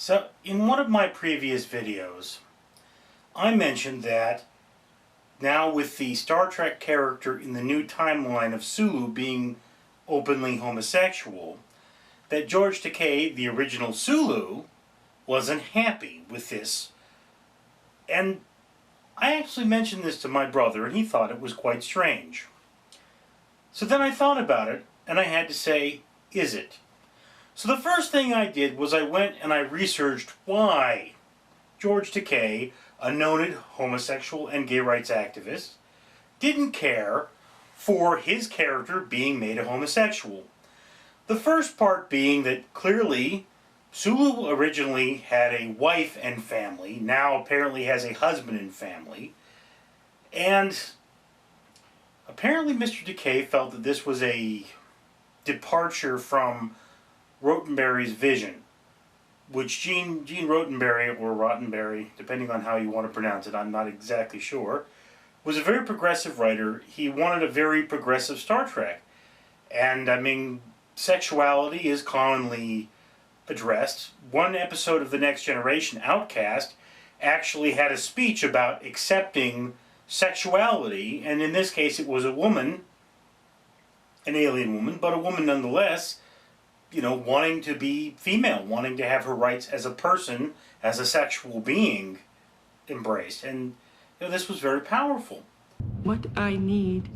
So, in one of my previous videos, I mentioned that now with the Star Trek character in the new timeline of Sulu being openly homosexual, that George Takei, the original Sulu, wasn't happy with this. And I actually mentioned this to my brother, and he thought it was quite strange. So then I thought about it, and I had to say, is it? So the first thing I did was I went and I researched why George Takei, a noted homosexual and gay rights activist, didn't care for his character being made a homosexual. The first part being that clearly Sulu originally had a wife and family, now apparently has a husband and family, and apparently Mr. Takei felt that this was a departure from Roddenberry's vision, which Gene Roddenberry, or Roddenberry, depending on how you want to pronounce it, I'm not exactly sure, was a very progressive writer. He wanted a very progressive Star Trek. And, I mean, sexuality is commonly addressed. One episode of The Next Generation, Outcast, actually had a speech about accepting sexuality, and in this case it was a woman, an alien woman, but a woman nonetheless, wanting to be female, wanting to have her rights as a person, as a sexual being embraced. And this was very powerful. What I need,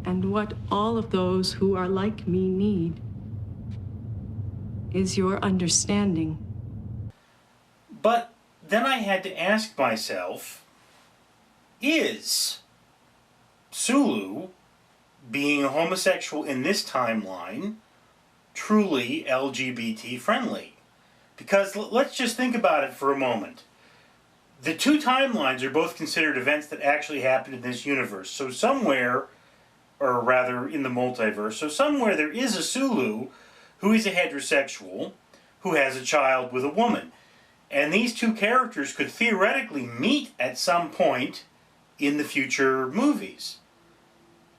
and what all of those who are like me need, is your understanding. But then I had to ask myself, is Sulu being a homosexual in this timeline truly LGBT friendly? Because let's just think about it for a moment. The two timelines are both considered events that actually happened in this universe. So somewhere, or rather in the multiverse, so somewhere there is a Sulu who is a heterosexual who has a child with a woman. And these two characters could theoretically meet at some point in the future movies.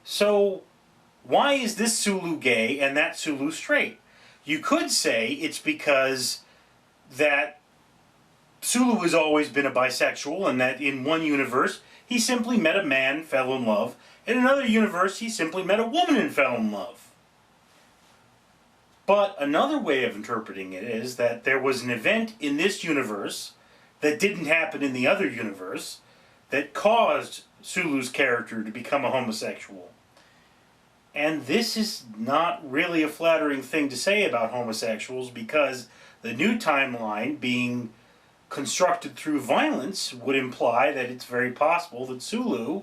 So, why is this Sulu gay and that Sulu straight? You could say it's because that Sulu has always been a bisexual, and that in one universe he simply met a man, fell in love. In another universe he simply met a woman and fell in love. But another way of interpreting it is that there was an event in this universe that didn't happen in the other universe that caused Sulu's character to become a homosexual. And this is not really a flattering thing to say about homosexuals, because the new timeline being constructed through violence would imply that it's very possible that Sulu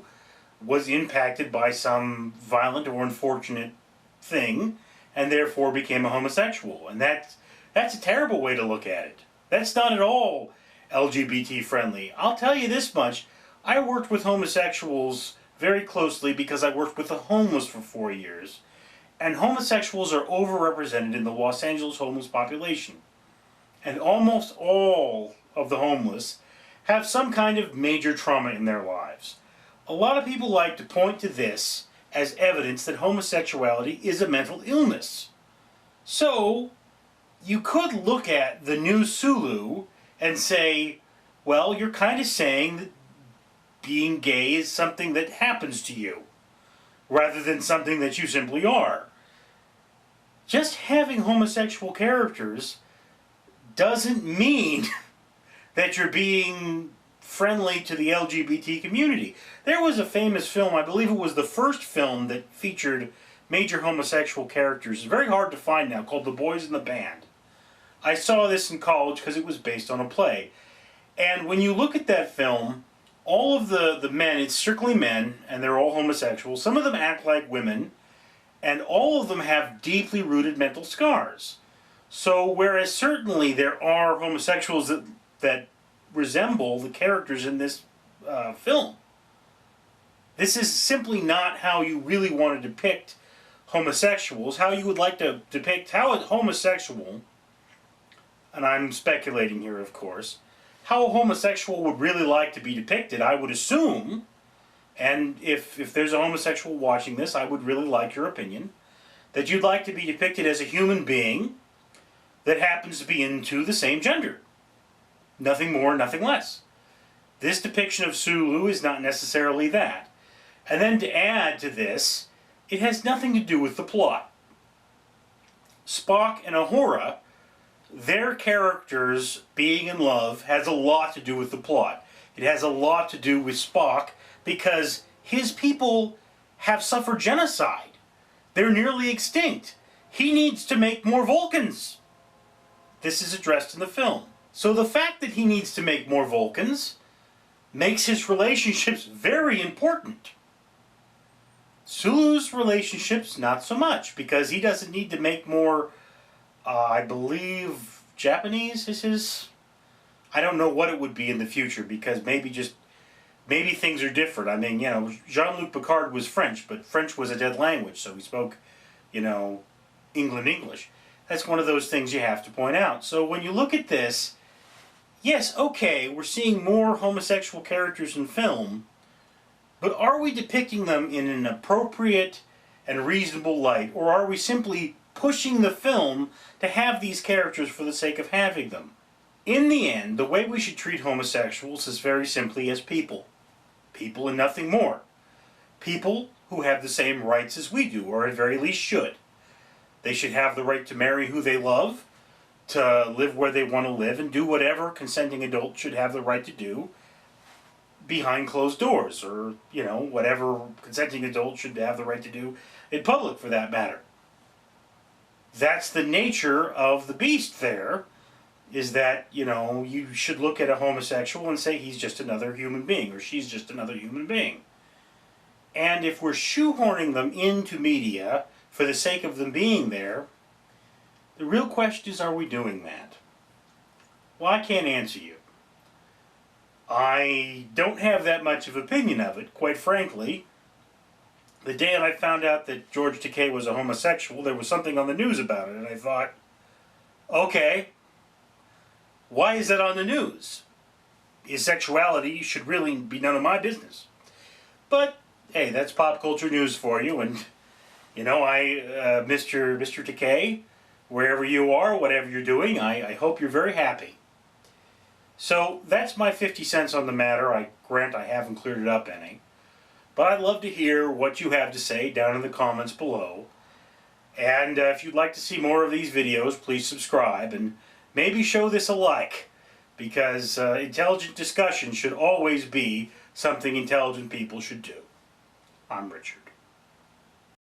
was impacted by some violent or unfortunate thing and therefore became a homosexual. And that's a terrible way to look at it. That's not at all LGBT friendly. I'll tell you this much. I worked with homosexuals very closely because I worked with the homeless for 4 years. And homosexuals are overrepresented in the Los Angeles homeless population. And almost all of the homeless have some kind of major trauma in their lives. A lot of people like to point to this as evidence that homosexuality is a mental illness. So, you could look at the new Sulu and say, well, you're kind of saying that being gay is something that happens to you, rather than something that you simply are. Just having homosexual characters doesn't mean that you're being friendly to the LGBT community. There was a famous film, I believe it was the first film that featured major homosexual characters. It's very hard to find now, called The Boys in the Band. I saw this in college because it was based on a play. And when you look at that film, all of the men, it's strictly men, and they're all homosexuals. Some of them act like women, and all of them have deeply rooted mental scars. So, whereas certainly there are homosexuals that resemble the characters in this film, this is simply not how you really want to depict homosexuals. How you would like to depict how a homosexual, and I'm speculating here of course, how a homosexual would really like to be depicted, I would assume, and if there's a homosexual watching this, I would really like your opinion, that you'd like to be depicted as a human being that happens to be into the same gender. Nothing more, nothing less. This depiction of Sulu is not necessarily that. And then to add to this, it has nothing to do with the plot. Spock and Uhura, their characters being in love has a lot to do with the plot. It has a lot to do with Spock because his people have suffered genocide. They're nearly extinct. He needs to make more Vulcans. This is addressed in the film. So the fact that he needs to make more Vulcans makes his relationships very important. Sulu's relationships, not so much, because he doesn't need to make more, I believe, Japanese is his... I don't know what it would be in the future, because maybe things are different. I mean, you know, Jean-Luc Picard was French, but French was a dead language, so he spoke, you know, England English. That's one of those things you have to point out. So when you look at this, yes, okay, we're seeing more homosexual characters in film, but are we depicting them in an appropriate and reasonable light, or are we simply pushing the film to have these characters for the sake of having them? In the end, the way we should treat homosexuals is very simply as people. People and nothing more. People who have the same rights as we do, or at very least should. They should have the right to marry who they love, to live where they want to live, and do whatever consenting adult should have the right to do behind closed doors, or, you know, whatever consenting adult should have the right to do in public, for that matter. That's the nature of the beast there, is that, you know, you should look at a homosexual and say he's just another human being, or she's just another human being. And if we're shoehorning them into media for the sake of them being there, the real question is, are we doing that? Well, I can't answer you. I don't have that much of opinion of it, quite frankly. The day that I found out that George Takei was a homosexual, there was something on the news about it, and I thought, okay, why is that on the news? His sexuality should really be none of my business. But, hey, that's pop culture news for you, and, you know, Mr. Takei, wherever you are, whatever you're doing, I hope you're very happy. So that's my 50 cents on the matter. I grant I haven't cleared it up any. But I'd love to hear what you have to say down in the comments below. And if you'd like to see more of these videos, please subscribe and maybe show this a like. Because intelligent discussion should always be something intelligent people should do. I'm Richard.